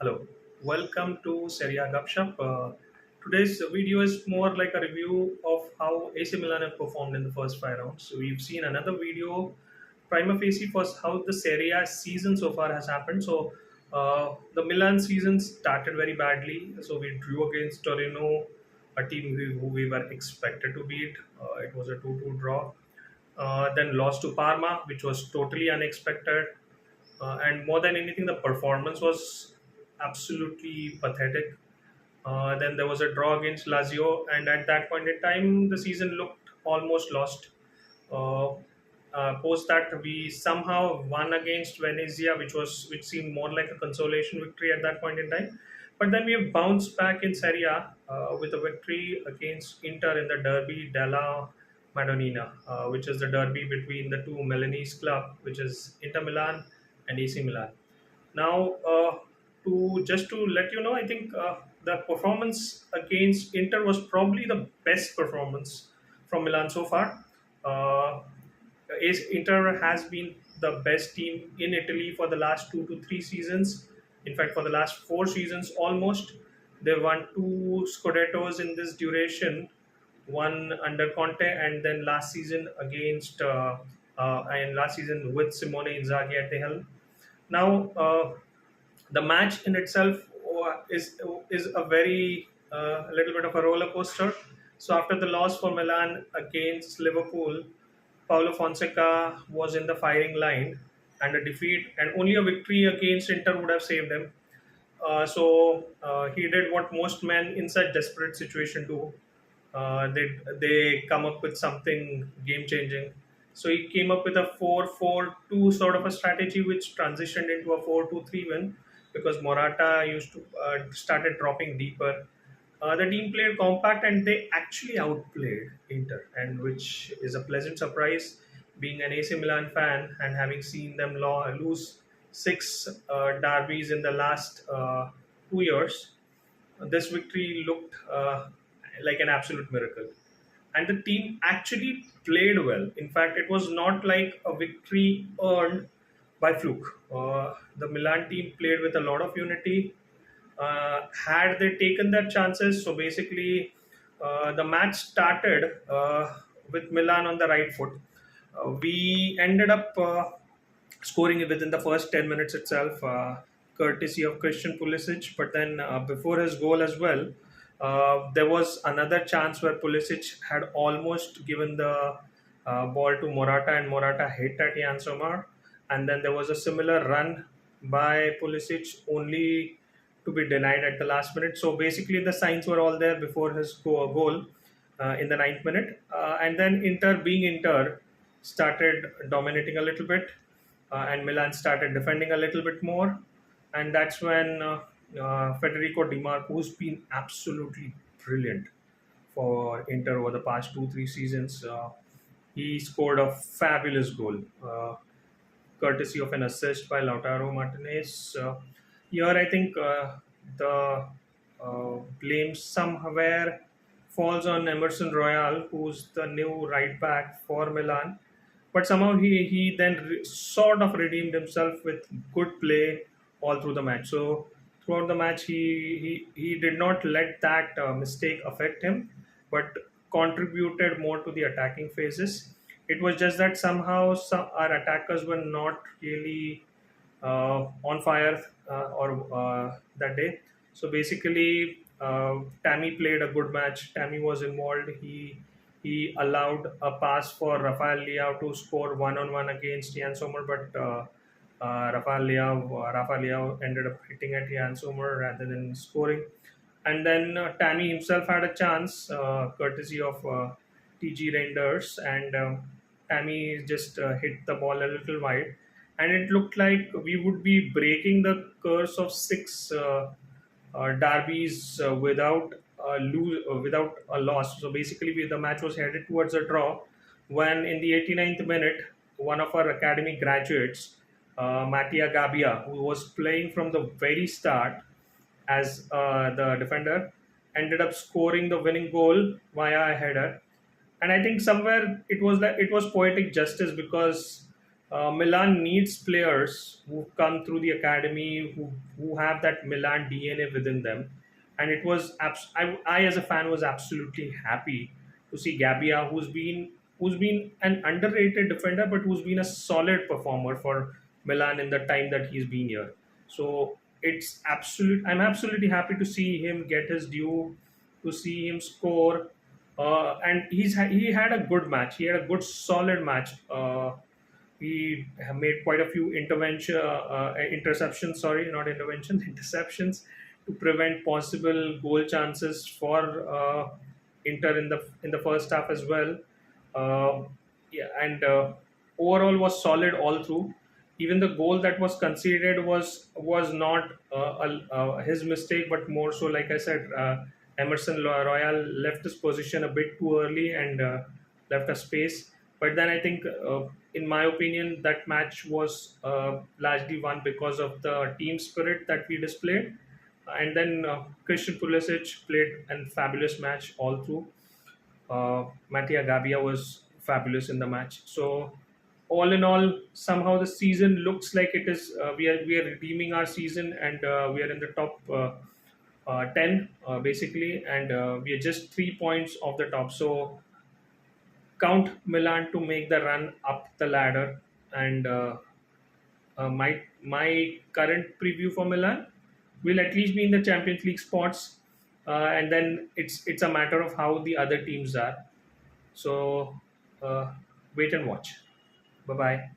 Hello, welcome to Serie A Gupshup. Today's video is more like a review of how AC Milan have performed in the first five rounds. So we've seen another video, prima facie, for how the Serie A season so far has happened. So the Milan season started very badly. So we drew against Torino, a team who we were expected to beat. It was a 2-2 draw. Then lost to Parma, which was totally unexpected. And more than anything, the performance was absolutely pathetic. Then there was a draw against Lazio, and at that point in time, the season looked almost lost. Uh, Post that, we somehow won against Venezia, which seemed more like a consolation victory at that point in time. But then we have bounced back in Serie A with a victory against Inter in the Derby della Madonnina, which is the derby between the two Milanese club, which is Inter Milan and AC Milan. Now, to just to let you know, I think the performance against Inter was probably the best performance from Milan so far. Uh, Inter has been the best team in Italy for the last 2 to 3 seasons. In fact, for the last 4 seasons almost, they won two Scudettos in this duration. One under Conte, and then last season last season with Simone Inzaghi at the helm. Now, the match in itself is a very little bit of a roller coaster. So after the loss for Milan against Liverpool, Paulo Fonseca was in the firing line, and a defeat and only a victory against Inter would have saved him. So he did what most men in such desperate situation do. They come up with something game changing. So he came up with a 4-4-2 sort of a strategy, which transitioned into a 4-2-3 win because Morata used to started dropping deeper. The team played compact and they actually outplayed Inter, and which is a pleasant surprise. Being an AC Milan fan and having seen them lose six derbies in the last 2 years, this victory looked like an absolute miracle. And the team actually played well. In fact, it was not like a victory earned by fluke. The Milan team played with a lot of unity. Had they taken their chances, so basically, the match started with Milan on the right foot. We ended up scoring it within the first 10 minutes itself, courtesy of Christian Pulisic. But then before his goal as well, there was another chance where Pulisic had almost given the ball to Morata, and Morata hit at Jan Sommer. And then there was a similar run by Pulisic, only to be denied at the last minute. So basically, the signs were all there before his goal in the ninth minute. And then Inter, being Inter, started dominating a little bit, and Milan started defending a little bit more. And that's when Federico Di Marco, who's been absolutely brilliant for Inter over the past 2 3 seasons, he scored a fabulous goal, courtesy of an assist by Lautaro Martinez. Here, I think the blame somewhere falls on Emerson Royal, who's the new right back for Milan. But somehow he then sort of redeemed himself with good play all through the match. So throughout the match, he did not let that mistake affect him, but contributed more to the attacking phases. It was just that somehow our attackers were not really on fire that day. So basically, Tammy played a good match. Tammy was involved. He allowed a pass for Rafael Leao to score one-on-one against Jan Sommer, but Rafael Leao ended up hitting at Jan Sommer rather than scoring. And then Tammy himself had a chance, courtesy of TG Renders, and Tammy just hit the ball a little wide, and it looked like we would be breaking the curse of six derbies without a loss. So basically, the match was headed towards a draw when, in the 89th minute, one of our academy graduates, Mattia Gabbia, who was playing from the very start as the defender, ended up scoring the winning goal via a header. And I think somewhere it was poetic justice because Milan needs players who come through the academy, who have that Milan DNA within them, and it was I as a fan was absolutely happy to see Gabbia, who's been an underrated defender, but who's been a solid performer for Milan in the time that he's been here. So it's absolute. I'm absolutely happy to see him get his due, to see him score, and he had a good match. He had a good solid match. He have made quite a few interceptions. Sorry, not interventions, interceptions to prevent possible goal chances for Inter in the first half as well. Yeah, and overall was solid all through. Even the goal that was conceded was not his mistake, but more so, like I said, Emerson Royal left his position a bit too early and left a space. But then I think, in my opinion, that match was largely won because of the team spirit that we displayed. And then Christian Pulisic played a fabulous match all through. Mattia Gabbia was fabulous in the match. So, all in all, somehow the season looks like it is. We are redeeming our season, and we are in the top 10 basically, and we are just 3 points off the top. So, count Milan to make the run up the ladder, and my current preview for Milan will at least be in the Champions League spots, and then it's a matter of how the other teams are. So, wait and watch. Bye bye.